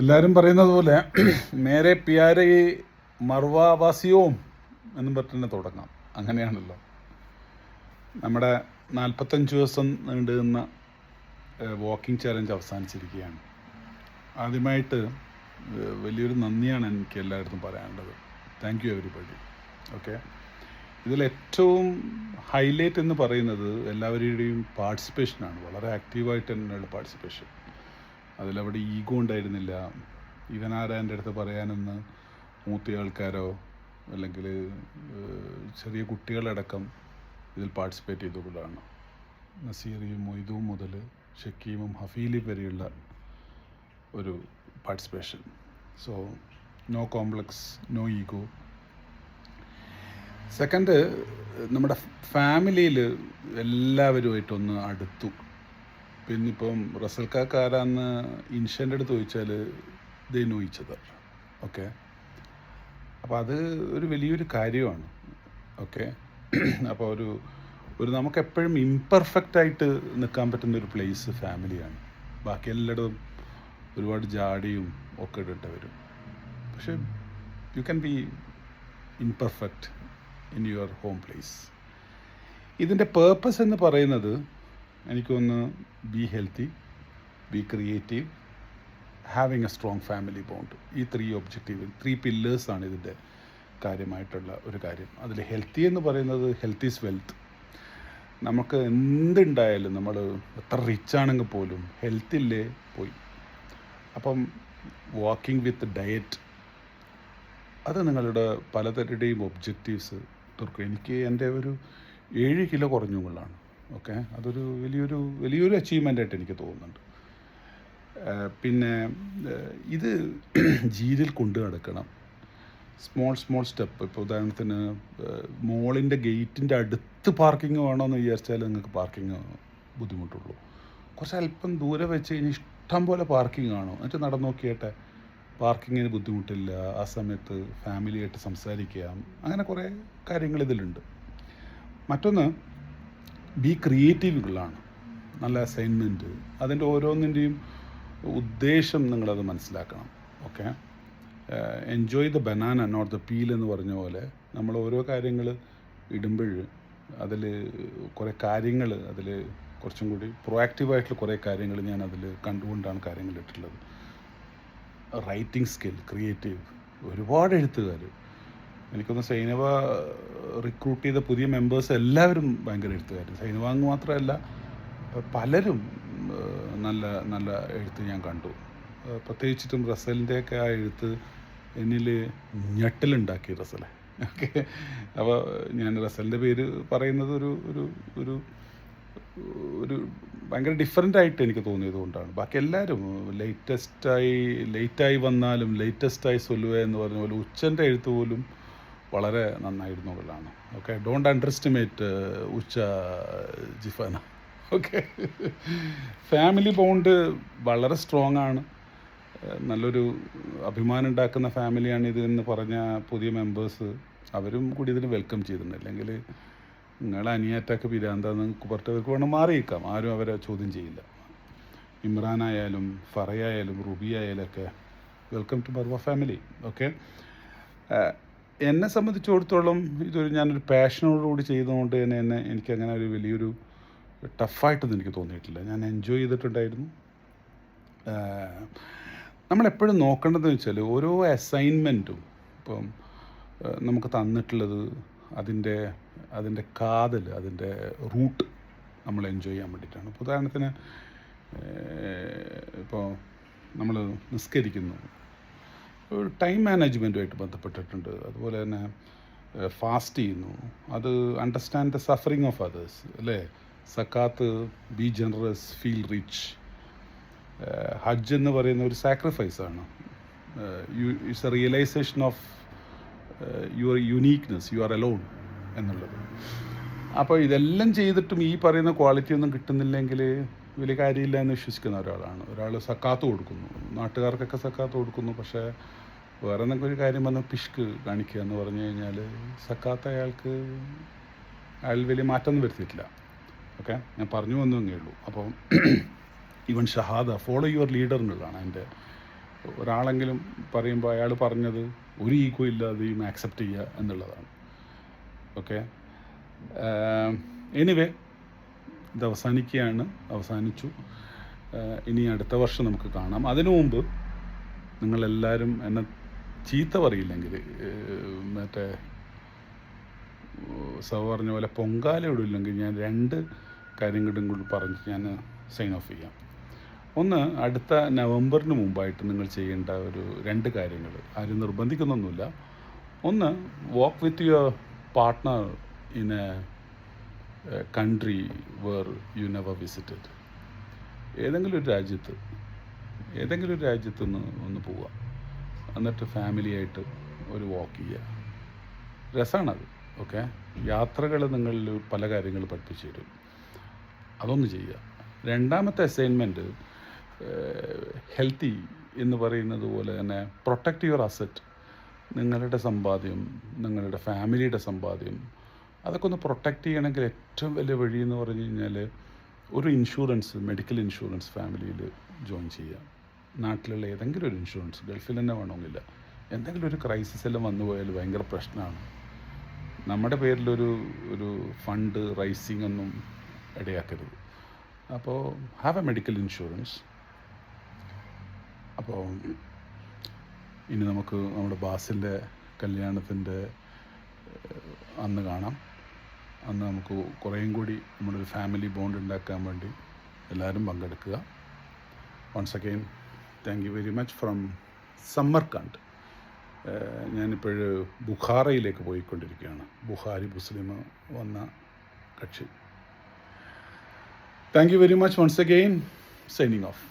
എല്ലാവരും പറയുന്നത് പോലെ മേരെ പ്യാരെ മർവാവാസിയോം എന്നും പറഞ്ഞ് തുടങ്ങാം. അങ്ങനെയാണല്ലോ നമ്മുടെ 45 ദിവസം നീണ്ടു നിന്ന വാക്കിംഗ് ചാലഞ്ച് അവസാനിച്ചിരിക്കുകയാണ്. ആദ്യമായിട്ട് വലിയൊരു നന്ദിയാണ് എനിക്ക് എല്ലായിടത്തും പറയാനുള്ളത്. Thank you everybody. ഓക്കെ, ഇതിലേറ്റവും ഹൈലൈറ്റ് എന്ന് പറയുന്നത് എല്ലാവരുടെയും പാർട്ടിസിപ്പേഷനാണ്. വളരെ ആക്റ്റീവായിട്ട് തന്നെയുള്ള പാർട്ടിസിപ്പേഷൻ. അതിലവിടെ ഈഗോ ഉണ്ടായിരുന്നില്ല. ഇവനാരാ എൻ്റെ അടുത്ത് പറയാനെന്ന് മൂത്ത ആൾക്കാരോ അല്ലെങ്കിൽ ചെറിയ കുട്ടികളടക്കം ഇതിൽ പാർട്ടിസിപ്പേറ്റ് ചെയ്തുകൊണ്ടാണ്. നസീറിയും മൊയ്തും മുതൽ ഷക്കീമും ഹഫീലും വരെയുള്ള ഒരു participation. So no complex, no ego. Second, നമ്മുടെ ഫാമിലിയിൽ എല്ലാവരുമായിട്ടൊന്ന് അടുത്തു. പിന്നിപ്പം റസൽക്കാരാന്ന് ഇൻഷൻ്റെ അടുത്ത് ചോദിച്ചാൽ they know each other. Okay, അപ്പോൾ അത് ഒരു വലിയൊരു കാര്യമാണ്. ഓക്കെ, അപ്പോൾ ഒരു നമുക്കെപ്പോഴും ഇംപെർഫെക്റ്റായിട്ട് നിൽക്കാൻ പറ്റുന്നൊരു പ്ലേസ് ഫാമിലിയാണ്. ബാക്കി എല്ലായിടത്തും ഒരുപാട് ജാടിയും ഒക്കെ ഇട്ടിട്ട് വരും. പക്ഷേ you can be imperfect in your home place. ഇതിൻ്റെ പേർപ്പസ് എന്ന് പറയുന്നത് എനിക്കൊന്ന് be healthy, B creative, having A strong family bond. ഈ 3 പില്ലേഴ്സാണ് ഇതിൻ്റെ കാര്യമായിട്ടുള്ള ഒരു കാര്യം. അതിൽ ഹെൽത്തി എന്ന് പറയുന്നത് ഹെൽത്ത് ഈസ് വെൽത്ത്. നമുക്ക് എന്തുണ്ടായാലും നമ്മൾ എത്ര റിച്ച് ആണെങ്കിൽ പോലും ഹെൽത്തില്ലേ പോയി. അപ്പം വാക്കിംഗ് വിത്ത് ഡയറ്റ്, അത് നിങ്ങളുടെ പലതരുടെയും ഒബ്ജക്റ്റീവ്സ് തീർക്കും. എനിക്ക് എൻ്റെ ഒരു 7 കിലോ കുറഞ്ഞു എന്നുള്ളതാണ്. ഓക്കെ, അതൊരു വലിയൊരു അച്ചീവ്മെൻ്റായിട്ട് എനിക്ക് തോന്നുന്നുണ്ട്. പിന്നെ ഇത് ജീവിതത്തിൽ കൊണ്ടു നടക്കണം. Small step. ഇപ്പോൾ ഉദാഹരണത്തിന് മോളിൻ്റെ ഗേറ്റിൻ്റെ അടുത്ത് പാർക്കിംഗ് വേണമെന്ന് വിചാരിച്ചാൽ നിങ്ങൾക്ക് പാർക്കിംഗ് ബുദ്ധിമുട്ടുള്ളൂ. കുറച്ച് അല്പം ദൂരെ വെച്ച് കഴിഞ്ഞാൽ ഇഷ്ടം പോലെ പാർക്കിംഗ് കാണും. എന്നിട്ട് നടന്നു നോക്കിയിട്ട് പാർക്കിങ്ങിന് ബുദ്ധിമുട്ടില്ല. ആ സമയത്ത് ഫാമിലിയായിട്ട് സംസാരിക്കാം. അങ്ങനെ കുറേ കാര്യങ്ങൾ ഇതിലുണ്ട്. മറ്റൊന്ന് ബി ക്രിയേറ്റീവുകളാണ്. നല്ല അസൈൻമെൻറ്റ്, അതിൻ്റെ ഓരോന്നിൻ്റെയും ഉദ്ദേശം നിങ്ങളത് മനസ്സിലാക്കണം. Okay, enjoy the banana not the peel എന്ന് പറഞ്ഞ പോലെ നമ്മൾ ഓരോ കാര്യങ്ങൾ ഇടുമ്പോൾ അതിൽ കുറേ കാര്യങ്ങൾ, അതിൽ കുറച്ചും കൂടി പ്രൊആക്റ്റീവായിട്ടുള്ള കുറേ കാര്യങ്ങൾ ഞാൻ അതിൽ കണ്ടുകൊണ്ടാണ് കാര്യങ്ങൾ ഇട്ടിട്ടുള്ളത്. റൈറ്റിംഗ് സ്കിൽ, ക്രിയേറ്റീവ്, ഒരുപാട് എഴുത്തുകാർ. എനിക്കൊന്ന് സൈനവ റിക്രൂട്ട് ചെയ്ത പുതിയ മെമ്പേഴ്സ് എല്ലാവരും ഭയങ്കര എഴുത്തുകാർ. സൈനവ എന്ന് മാത്രമല്ല, പലരും നല്ല നല്ല എഴുത്ത് ഞാൻ കണ്ടു. പ്രത്യേകിച്ചിട്ടും റസലിൻ്റെയൊക്കെ ആ എഴുത്ത് എന്നിൽ ഞെട്ടലുണ്ടാക്കി റസലെ. ഓക്കെ, അപ്പോൾ ഞാൻ റസലിൻ്റെ പേര് പറയുന്നത് ഒരു ഭയങ്കര ഡിഫറെൻ്റ് ആയിട്ട് എനിക്ക് തോന്നിയത് കൊണ്ടാണ്. ബാക്കി എല്ലാവരും ലേറ്റായി വന്നാലും ലേറ്റസ്റ്റായി സൊല്ലുക എന്ന് പറഞ്ഞ പോലെ ഉച്ചൻ്റെ എഴുത്ത് പോലും വളരെ നന്നായിരുന്നു എന്നുള്ളതാണ്. ഓക്കെ, ഡോണ്ട് അണ്ടർ എസ്റ്റിമേറ്റ് ഉച്ച ജിഫാന. ഓക്കെ, ഫാമിലി ബോണ്ട് വളരെ സ്ട്രോങ് ആണ്. നല്ലൊരു അഭിമാനം ഉണ്ടാക്കുന്ന ഫാമിലിയാണ് ഇത് എന്ന് പറഞ്ഞ പുതിയ മെമ്പേഴ്സ് അവരും കൂടി ഇതിന് വെൽക്കം ചെയ്തിട്ടുണ്ട്. അല്ലെങ്കിൽ നിങ്ങളെ അനിയറ്റൊക്കെ പിരാന്താന്ന് പുറത്തവർക്ക് വേണം മാറിയേക്കാം. ആരും അവരെ ചോദ്യം ചെയ്യില്ല. ഇമ്രാനായാലും ഫറയായാലും റുബി ആയാലും ഒക്കെ welcome to Marwa family. Okay, എന്നെ സംബന്ധിച്ചിടത്തോളം ഞാനൊരു പാഷനോടുകൂടി ചെയ്തുകൊണ്ട് തന്നെ എനിക്കങ്ങനെ ഒരു വലിയൊരു ടഫായിട്ടൊന്നും എനിക്ക് തോന്നിയിട്ടില്ല. ഞാൻ എൻജോയ് ചെയ്തിട്ടുണ്ടായിരുന്നു. നമ്മളെപ്പോഴും നോക്കേണ്ടതെന്ന് വെച്ചാൽ ഓരോ അസൈൻമെൻറ്റും ഇപ്പം നമുക്ക് തന്നിട്ടുള്ളത് അതിൻ്റെ കാതൽ, അതിൻ്റെ റൂട്ട് നമ്മൾ എൻജോയ് ചെയ്യാൻ വേണ്ടിയിട്ടാണ്. ഇപ്പോൾ ഉദാഹരണത്തിന് ഇപ്പോൾ നമ്മൾ നിസ്കരിക്കുന്നു, ഒരു ടൈം മാനേജ്മെൻറ്റുമായിട്ട് ബന്ധപ്പെട്ടിട്ടുണ്ട്. അതുപോലെ തന്നെ ഫാസ്റ്റ് ചെയ്യുന്നു, അത് understand the suffering of others അല്ലേ. സക്കാത്ത്, ബി ജനറസ്, ഫീൽ റിച്ച്. ഹജ്ജ് എന്ന് പറയുന്ന ഒരു സാക്രിഫൈസാണ്. It's a realisation of your uniqueness, you are alone എന്നുള്ളത്. അപ്പോൾ ഇതെല്ലാം ചെയ്തിട്ടും ഈ പറയുന്ന ക്വാളിറ്റി ഒന്നും കിട്ടുന്നില്ലെങ്കിൽ വലിയ കാര്യമില്ല എന്ന് വിശ്വസിക്കുന്ന ഒരാളാണ്. ഒരാൾ സക്കാത്ത് കൊടുക്കുന്നു, നാട്ടുകാർക്കൊക്കെ സക്കാത്ത് കൊടുക്കുന്നു, പക്ഷേ വേറെ എന്തെങ്കിലും ഒരു കാര്യം വന്ന് പിഷ്ക് കാണിക്കുക എന്ന് പറഞ്ഞു കഴിഞ്ഞാൽ സക്കാത്ത് അയാൾ വലിയ മാറ്റമൊന്നും വരുത്തിയിട്ടില്ല. ഓക്കെ, ഞാൻ പറഞ്ഞു വന്നേ ഉള്ളൂ. അപ്പോൾ ഈവൻ ഷഹാദ, ഫോളോ യുവർ ലീഡർ എന്നുള്ളതാണ് ഒരാളെങ്കിലും പറയുമ്പോൾ അയാൾ പറഞ്ഞത് ഒരു ഈഗോ ഇല്ലാതെയും ആക്സെപ്റ്റ് ചെയ്യുക എന്നുള്ളതാണ്. ഓക്കെ, എനിവേ ഇത് അവസാനിച്ചു. ഇനി അടുത്ത വർഷം നമുക്ക് കാണാം. അതിനു മുമ്പ് നിങ്ങളെല്ലാവരും എന്നെ ചീത്ത പറയില്ലെങ്കിൽ, മറ്റേ സവ പറഞ്ഞ പോലെ പൊങ്കാല ഇടില്ലെങ്കിൽ ഞാൻ 2 കാര്യങ്ങളും കൂടി പറഞ്ഞ് ഞാൻ സൈൻ ഓഫ് ചെയ്യാം. ഒന്ന്, അടുത്ത നവംബറിന് മുമ്പായിട്ട് നിങ്ങൾ ചെയ്യേണ്ട ഒരു 2 കാര്യങ്ങൾ, ആരും നിർബന്ധിക്കുന്നൊന്നുമില്ല. ഒന്ന്, walk with your partner in a country where you never visited. ഏതെങ്കിലും ഒരു രാജ്യത്ത് ഒന്ന് പോവുക, എന്നിട്ട് ഫാമിലിയായിട്ട് ഒരു വാക്ക് ചെയ്യുക. രസമാണത്. ഓക്കെ, യാത്രകൾ നിങ്ങളിൽ പല കാര്യങ്ങൾ പഠിപ്പിച്ചു തരും. അതൊന്ന് ചെയ്യുക. രണ്ടാമത്തെ അസൈൻമെൻറ്റ്, ഹെൽത്തി എന്ന് പറയുന്നത് പോലെ തന്നെ പ്രൊട്ടക്റ്റ് യുവർ അസറ്റ്. നിങ്ങളുടെ സമ്പാദ്യം, നിങ്ങളുടെ ഫാമിലിയുടെ സമ്പാദ്യം, അതൊക്കെ ഒന്ന് പ്രൊട്ടക്റ്റ് ചെയ്യണമെങ്കിൽ ഏറ്റവും വലിയ വഴി എന്ന് പറഞ്ഞു കഴിഞ്ഞാൽ ഒരു ഇൻഷുറൻസ്, മെഡിക്കൽ ഇൻഷുറൻസ് ഫാമിലിയിൽ ജോയിൻ ചെയ്യുക. നാട്ടിലുള്ള ഏതെങ്കിലും ഒരു ഇൻഷുറൻസ്, ഗൾഫിൽ തന്നെ വേണമെന്നില്ല. എന്തെങ്കിലും ഒരു ക്രൈസിസ് എല്ലാം വന്നു പോയാൽ ഭയങ്കര പ്രശ്നമാണ്. നമ്മുടെ പേരിലൊരു ഫണ്ട് റൈസിങ് ഒന്നും ഇടയാക്കരുത്. അപ്പോൾ ഹാവ് എ മെഡിക്കൽ ഇൻഷുറൻസ്. അപ്പോൾ ഇനി നമുക്ക് നമ്മുടെ ബാസിൻ്റെ കല്യാണത്തിൻ്റെ അന്ന് കാണാം. അന്ന് നമുക്ക് കുറേയും കൂടി നമ്മുടെ ഒരു ഫാമിലി ബോണ്ട് ഉണ്ടാക്കാൻ വേണ്ടി എല്ലാവരും പങ്കെടുക്കുക. Once again thank you very much from Samarkand. ഞാനിപ്പോൾ ബുഖാറയിലേക്ക് പോയിക്കൊണ്ടിരിക്കുകയാണ്. ബുഖാരി മുസ്ലിം വന്ന കക്ഷി. Thank you very much. Once again signing of.